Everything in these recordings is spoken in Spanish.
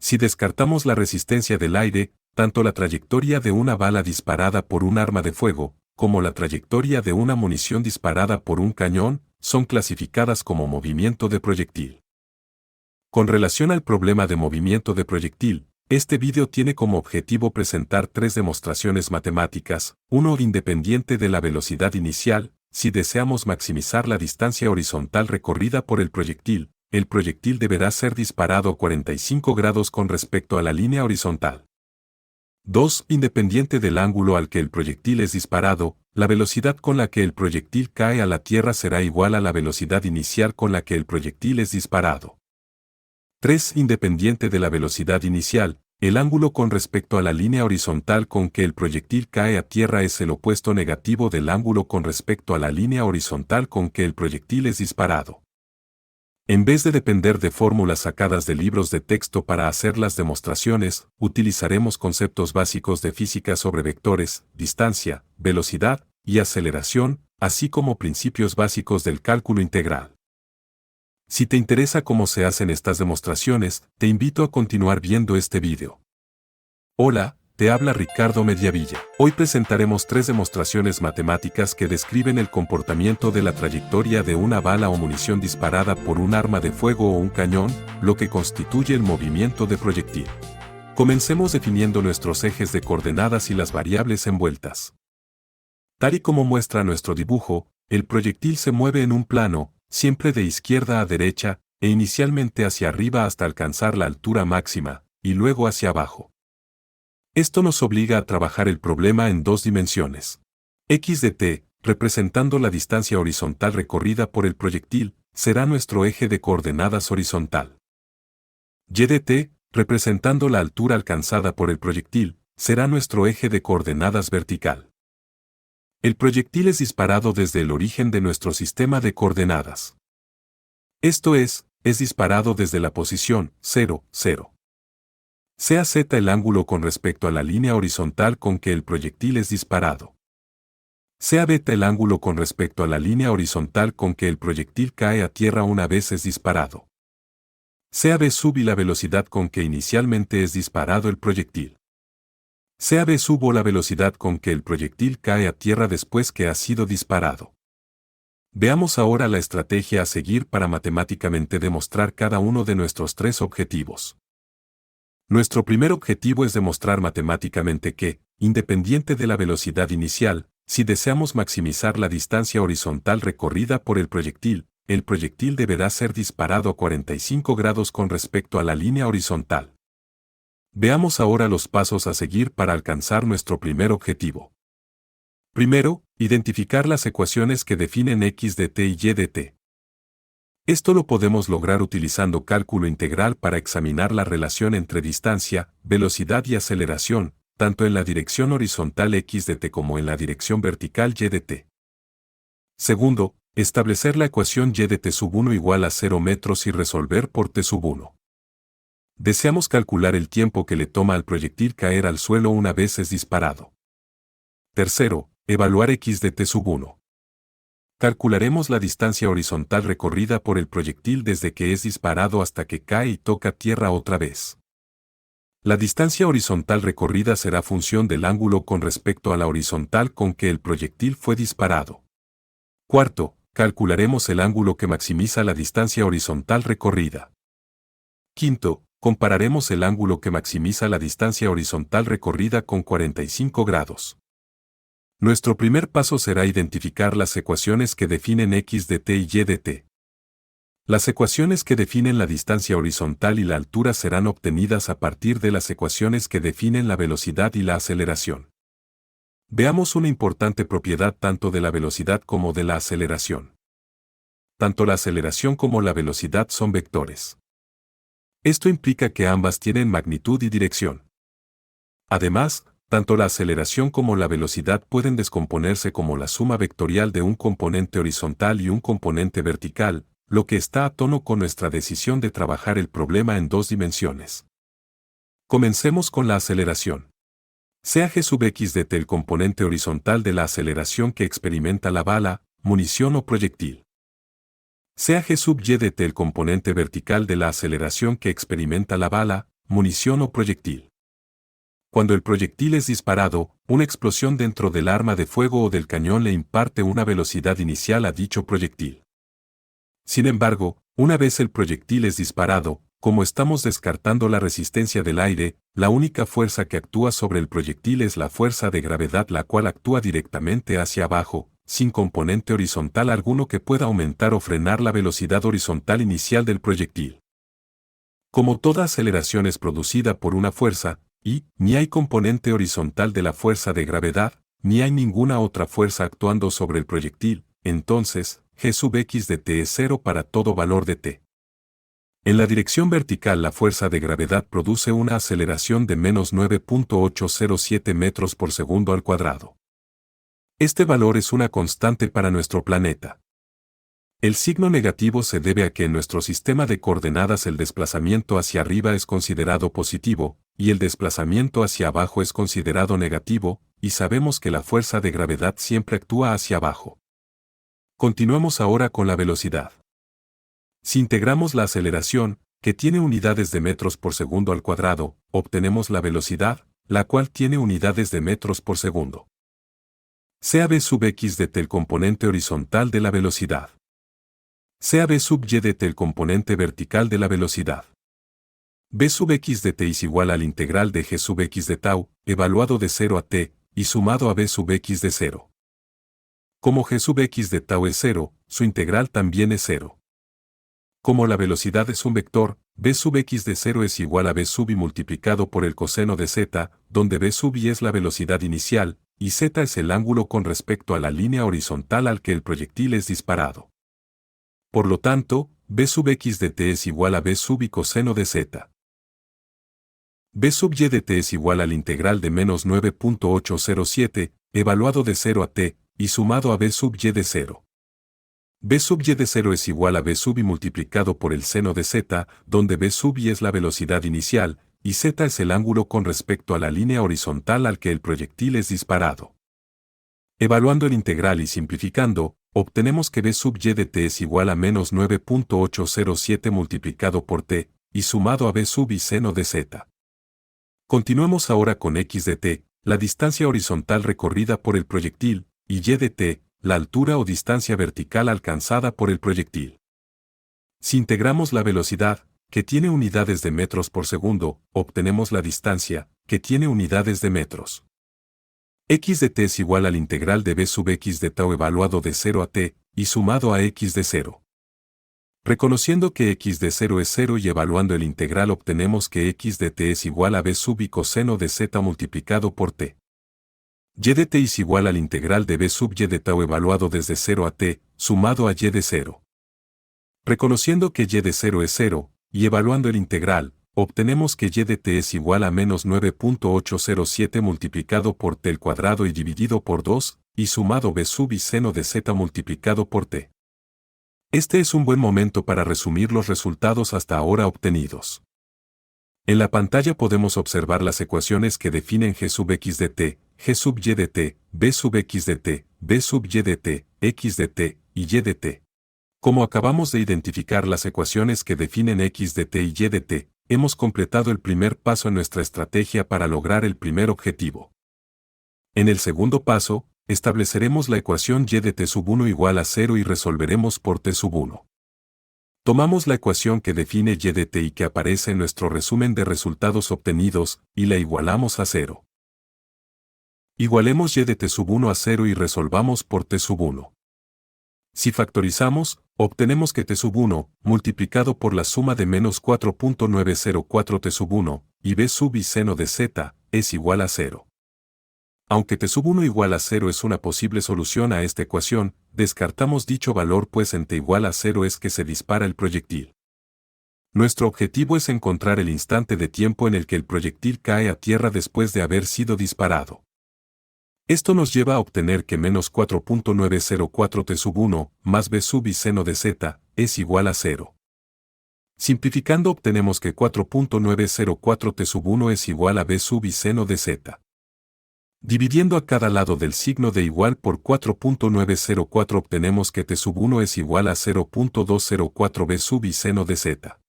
Si descartamos la resistencia del aire, tanto la trayectoria de una bala disparada por un arma de fuego, como la trayectoria de una munición disparada por un cañón, son clasificadas como movimiento de proyectil. Con relación al problema de movimiento de proyectil, este vídeo tiene como objetivo presentar 3 demostraciones matemáticas, uno independiente de la velocidad inicial. Si deseamos maximizar la distancia horizontal recorrida por el proyectil deberá ser disparado a 45 grados con respecto a la línea horizontal. 2. Independiente del ángulo al que el proyectil es disparado, la velocidad con la que el proyectil cae a la tierra será igual a la velocidad inicial con la que el proyectil es disparado. 3. Independiente de la velocidad inicial, el ángulo con respecto a la línea horizontal con que el proyectil cae a tierra es el opuesto negativo del ángulo con respecto a la línea horizontal con que el proyectil es disparado. En vez de depender de fórmulas sacadas de libros de texto para hacer las demostraciones, utilizaremos conceptos básicos de física sobre vectores, distancia, velocidad y aceleración, así como principios básicos del cálculo integral. Si te interesa cómo se hacen estas demostraciones, te invito a continuar viendo este vídeo. Hola, te habla Ricardo Mediavilla. Hoy presentaremos 3 demostraciones matemáticas que describen el comportamiento de la trayectoria de una bala o munición disparada por un arma de fuego o un cañón, lo que constituye el movimiento de proyectil. Comencemos definiendo nuestros ejes de coordenadas y las variables envueltas. Tal y como muestra nuestro dibujo, el proyectil se mueve en un plano, siempre de izquierda a derecha, e inicialmente hacia arriba hasta alcanzar la altura máxima, y luego hacia abajo. Esto nos obliga a trabajar el problema en 2 dimensiones. X de t, representando la distancia horizontal recorrida por el proyectil, será nuestro eje de coordenadas horizontal. Y de t, representando la altura alcanzada por el proyectil, será nuestro eje de coordenadas vertical. El proyectil es disparado desde el origen de nuestro sistema de coordenadas. Esto es disparado desde la posición 0, 0. Sea z el ángulo con respecto a la línea horizontal con que el proyectil es disparado. Sea beta el ángulo con respecto a la línea horizontal con que el proyectil cae a tierra una vez es disparado. Sea b sub y la velocidad con que inicialmente es disparado el proyectil. Sea b sub o la velocidad con que el proyectil cae a tierra después que ha sido disparado. Veamos ahora la estrategia a seguir para matemáticamente demostrar cada uno de nuestros 3 objetivos. Nuestro primer objetivo es demostrar matemáticamente que, independiente de la velocidad inicial, si deseamos maximizar la distancia horizontal recorrida por el proyectil deberá ser disparado a 45 grados con respecto a la línea horizontal. Veamos ahora los pasos a seguir para alcanzar nuestro primer objetivo. Primero, identificar las ecuaciones que definen x de t y y de t. Esto lo podemos lograr utilizando cálculo integral para examinar la relación entre distancia, velocidad y aceleración, tanto en la dirección horizontal x de t como en la dirección vertical y de t. Segundo, establecer la ecuación y de t sub 1 igual a 0 metros y resolver por t sub 1. Deseamos calcular el tiempo que le toma al proyectil caer al suelo una vez es disparado. Tercero, evaluar x de t sub 1. Calcularemos la distancia horizontal recorrida por el proyectil desde que es disparado hasta que cae y toca tierra otra vez. La distancia horizontal recorrida será función del ángulo con respecto a la horizontal con que el proyectil fue disparado. Cuarto, calcularemos el ángulo que maximiza la distancia horizontal recorrida. Quinto, compararemos el ángulo que maximiza la distancia horizontal recorrida con 45 grados. Nuestro primer paso será identificar las ecuaciones que definen x de t y y de t. Las ecuaciones que definen la distancia horizontal y la altura serán obtenidas a partir de las ecuaciones que definen la velocidad y la aceleración. Veamos una importante propiedad tanto de la velocidad como de la aceleración. Tanto la aceleración como la velocidad son vectores. Esto implica que ambas tienen magnitud y dirección. Además, tanto la aceleración como la velocidad pueden descomponerse como la suma vectorial de un componente horizontal y un componente vertical, lo que está a tono con nuestra decisión de trabajar el problema en 2 dimensiones. Comencemos con la aceleración. Sea g sub x de t el componente horizontal de la aceleración que experimenta la bala, munición o proyectil. Sea g sub y de t el componente vertical de la aceleración que experimenta la bala, munición o proyectil. Cuando el proyectil es disparado, una explosión dentro del arma de fuego o del cañón le imparte una velocidad inicial a dicho proyectil. Sin embargo, una vez el proyectil es disparado, como estamos descartando la resistencia del aire, la única fuerza que actúa sobre el proyectil es la fuerza de gravedad, la cual actúa directamente hacia abajo, sin componente horizontal alguno que pueda aumentar o frenar la velocidad horizontal inicial del proyectil. Como toda aceleración es producida por una fuerza, y ni hay componente horizontal de la fuerza de gravedad, ni hay ninguna otra fuerza actuando sobre el proyectil, entonces, G sub x de t es 0 para todo valor de t. En la dirección vertical la fuerza de gravedad produce una aceleración de menos 9.807 metros por segundo al cuadrado. Este valor es una constante para nuestro planeta. El signo negativo se debe a que en nuestro sistema de coordenadas el desplazamiento hacia arriba es considerado positivo, y el desplazamiento hacia abajo es considerado negativo, y sabemos que la fuerza de gravedad siempre actúa hacia abajo. Continuemos ahora con la velocidad. Si integramos la aceleración, que tiene unidades de metros por segundo al cuadrado, obtenemos la velocidad, la cual tiene unidades de metros por segundo. Sea v sub x de t el componente horizontal de la velocidad. Sea v sub y de t el componente vertical de la velocidad. V sub x de t es igual al integral de g sub x de tau, evaluado de 0 a t, y sumado a v sub x de 0. Como g sub x de tau es 0, su integral también es 0. Como la velocidad es un vector, v sub x de 0 es igual a v sub y multiplicado por el coseno de z, donde v sub y es la velocidad inicial, y z es el ángulo con respecto a la línea horizontal al que el proyectil es disparado. Por lo tanto, v sub x de t es igual a v sub y coseno de z. V sub y de t es igual al integral de menos 9.807, evaluado de 0 a t, y sumado a v sub y de 0. V sub y de 0 es igual a v sub y multiplicado por el seno de z, donde v sub y es la velocidad inicial, y z es el ángulo con respecto a la línea horizontal al que el proyectil es disparado. Evaluando el integral y simplificando, obtenemos que v sub y de t es igual a menos 9.807 multiplicado por t, y sumado a v sub y seno de z. Continuemos ahora con x de t, la distancia horizontal recorrida por el proyectil, y y de t, la altura o distancia vertical alcanzada por el proyectil. Si integramos la velocidad, que tiene unidades de metros por segundo, obtenemos la distancia, que tiene unidades de metros. X de t es igual al integral de v sub x de tau evaluado de 0 a t, y sumado a x de 0. Reconociendo que x de 0 es 0 y evaluando el integral obtenemos que x de t es igual a v sub y coseno de z multiplicado por t. Y de t es igual al integral de v sub y de tau evaluado desde 0 a t, sumado a y de 0. Reconociendo que y de 0 es 0, y evaluando el integral, obtenemos que y de t es igual a menos 9.807 multiplicado por t al cuadrado y dividido por 2, y sumado v sub y seno de z multiplicado por t. Este es un buen momento para resumir los resultados hasta ahora obtenidos. En la pantalla podemos observar las ecuaciones que definen g sub x de t, g sub y de t, v sub x de t, v sub y de t, x de t, y y de t. Como acabamos de identificar las ecuaciones que definen x de t y y de t, hemos completado el primer paso en nuestra estrategia para lograr el primer objetivo. En el segundo paso, estableceremos la ecuación y de t sub 1 igual a 0 y resolveremos por t sub 1. Tomamos la ecuación que define y de t y que aparece en nuestro resumen de resultados obtenidos, y la igualamos a 0. Igualemos y de t sub 1 a 0 y resolvamos por t sub 1. Si factorizamos, obtenemos que t sub 1, multiplicado por la suma de menos 4.904 t sub 1, y v sub y seno de z, es igual a 0. Aunque t sub 1 igual a 0 es una posible solución a esta ecuación, descartamos dicho valor pues en t igual a 0 es que se dispara el proyectil. Nuestro objetivo es encontrar el instante de tiempo en el que el proyectil cae a tierra después de haber sido disparado. Esto nos lleva a obtener que menos 4.904 t sub 1 más v sub y seno de z es igual a 0. Simplificando obtenemos que 4.904 t sub 1 es igual a v sub y seno de z. Dividiendo a cada lado del signo de igual por 4.904 obtenemos que t sub 1 es igual a 0.204 v sub y seno de z.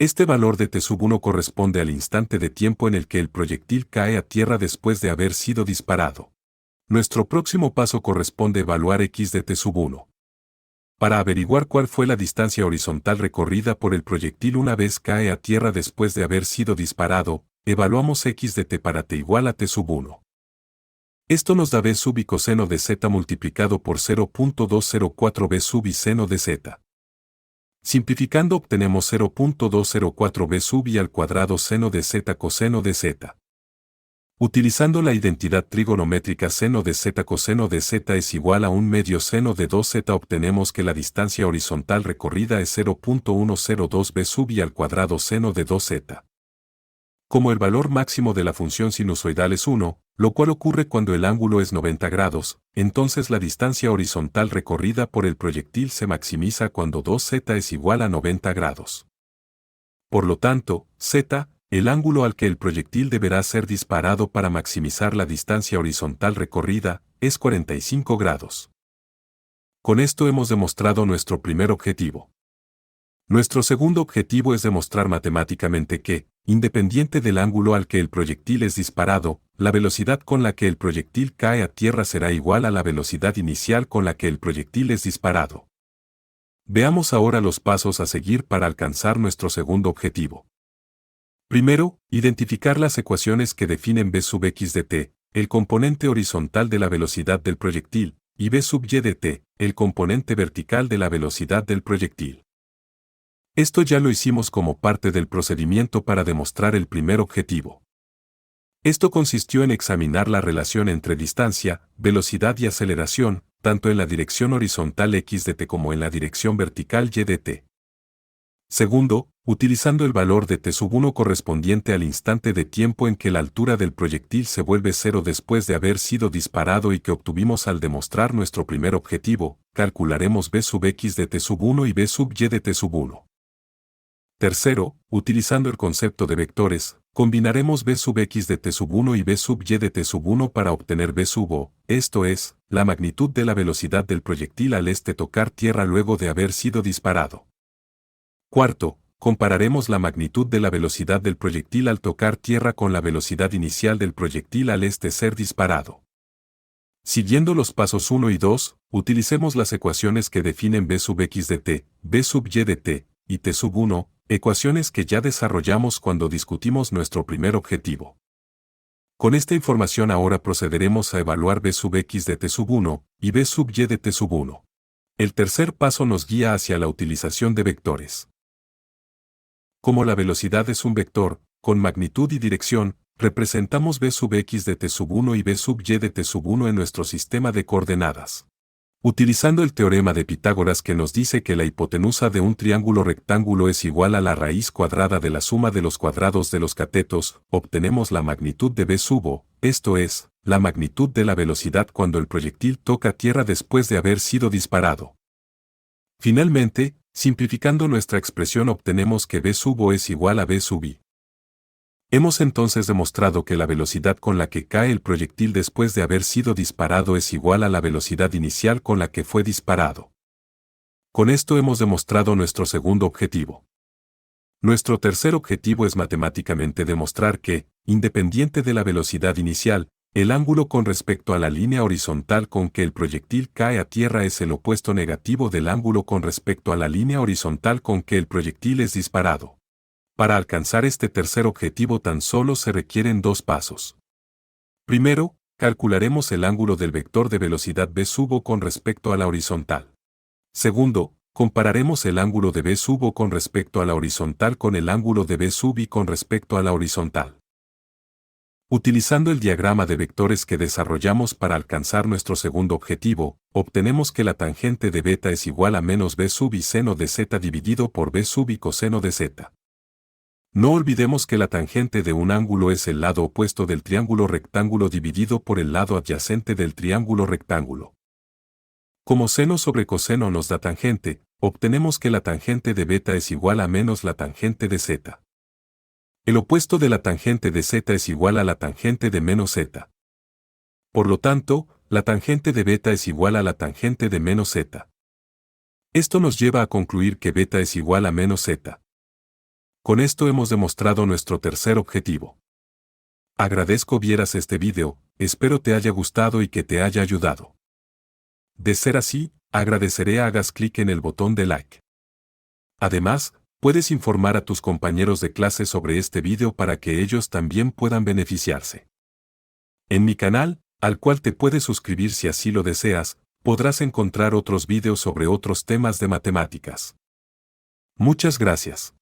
Este valor de T1 corresponde al instante de tiempo en el que el proyectil cae a tierra después de haber sido disparado. Nuestro próximo paso corresponde evaluar x de T1. Para averiguar cuál fue la distancia horizontal recorrida por el proyectil una vez cae a tierra después de haber sido disparado, evaluamos x de t para t igual a T1. Esto nos da b sub y coseno de z multiplicado por 0.204 b sub y seno de z. Simplificando obtenemos 0.204 b sub y al cuadrado seno de z coseno de z. Utilizando la identidad trigonométrica seno de z coseno de z es igual a un medio seno de 2z obtenemos que la distancia horizontal recorrida es 0.102 b sub y al cuadrado seno de 2z. Como el valor máximo de la función sinusoidal es 1, lo cual ocurre cuando el ángulo es 90 grados, entonces la distancia horizontal recorrida por el proyectil se maximiza cuando 2z es igual a 90 grados. Por lo tanto, z, el ángulo al que el proyectil deberá ser disparado para maximizar la distancia horizontal recorrida, es 45 grados. Con esto hemos demostrado nuestro primer objetivo. Nuestro segundo objetivo es demostrar matemáticamente que, independiente del ángulo al que el proyectil es disparado, la velocidad con la que el proyectil cae a tierra será igual a la velocidad inicial con la que el proyectil es disparado. Veamos ahora los pasos a seguir para alcanzar nuestro segundo objetivo. Primero, identificar las ecuaciones que definen b sub x de t, el componente horizontal de la velocidad del proyectil, y b sub y de t, el componente vertical de la velocidad del proyectil. Esto ya lo hicimos como parte del procedimiento para demostrar el primer objetivo. Esto consistió en examinar la relación entre distancia, velocidad y aceleración, tanto en la dirección horizontal x de t como en la dirección vertical y de t. Segundo, utilizando el valor de T1 correspondiente al instante de tiempo en que la altura del proyectil se vuelve cero después de haber sido disparado y que obtuvimos al demostrar nuestro primer objetivo, calcularemos b sub x de T1 y b sub y de T1. Tercero, utilizando el concepto de vectores, combinaremos b sub x de T1 y b sub y de T1 para obtener b sub o, esto es, la magnitud de la velocidad del proyectil al tocar tierra luego de haber sido disparado. Cuarto, compararemos la magnitud de la velocidad del proyectil al tocar tierra con la velocidad inicial del proyectil al ser disparado. Siguiendo los pasos 1 y 2, utilicemos las ecuaciones que definen b sub x de t, b sub y de t, y t sub 1, ecuaciones que ya desarrollamos cuando discutimos nuestro primer objetivo. Con esta información ahora procederemos a evaluar b sub x de t sub 1 y b sub y de t sub 1. El tercer paso nos guía hacia la utilización de vectores. Como la velocidad es un vector, con magnitud y dirección, representamos b sub x de t sub 1 y b sub y de t sub 1 en nuestro sistema de coordenadas. Utilizando el teorema de Pitágoras que nos dice que la hipotenusa de un triángulo rectángulo es igual a la raíz cuadrada de la suma de los cuadrados de los catetos, obtenemos la magnitud de b sub o, esto es, la magnitud de la velocidad cuando el proyectil toca tierra después de haber sido disparado. Finalmente, simplificando nuestra expresión obtenemos que b sub o es igual a b sub i. Hemos entonces demostrado que la velocidad con la que cae el proyectil después de haber sido disparado es igual a la velocidad inicial con la que fue disparado. Con esto hemos demostrado nuestro segundo objetivo. Nuestro tercer objetivo es matemáticamente demostrar que, independiente de la velocidad inicial, el ángulo con respecto a la línea horizontal con que el proyectil cae a tierra es el opuesto negativo del ángulo con respecto a la línea horizontal con que el proyectil es disparado. Para alcanzar este tercer objetivo tan solo se requieren dos pasos. Primero, calcularemos el ángulo del vector de velocidad b sub o con respecto a la horizontal. Segundo, compararemos el ángulo de b sub o con respecto a la horizontal con el ángulo de b sub i con respecto a la horizontal. Utilizando el diagrama de vectores que desarrollamos para alcanzar nuestro segundo objetivo, obtenemos que la tangente de beta es igual a menos b sub i seno de z dividido por b sub i coseno de z. No olvidemos que la tangente de un ángulo es el lado opuesto del triángulo rectángulo dividido por el lado adyacente del triángulo rectángulo. Como seno sobre coseno nos da tangente, obtenemos que la tangente de beta es igual a menos la tangente de z. El opuesto de la tangente de z es igual a la tangente de menos z. Por lo tanto, la tangente de beta es igual a la tangente de menos z. Esto nos lleva a concluir que beta es igual a menos z. Con esto hemos demostrado nuestro tercer objetivo. Agradezco vieras este video, espero te haya gustado y que te haya ayudado. De ser así, agradeceré hagas clic en el botón de like. Además, puedes informar a tus compañeros de clase sobre este video para que ellos también puedan beneficiarse. En mi canal, al cual te puedes suscribir si así lo deseas, podrás encontrar otros videos sobre otros temas de matemáticas. Muchas gracias.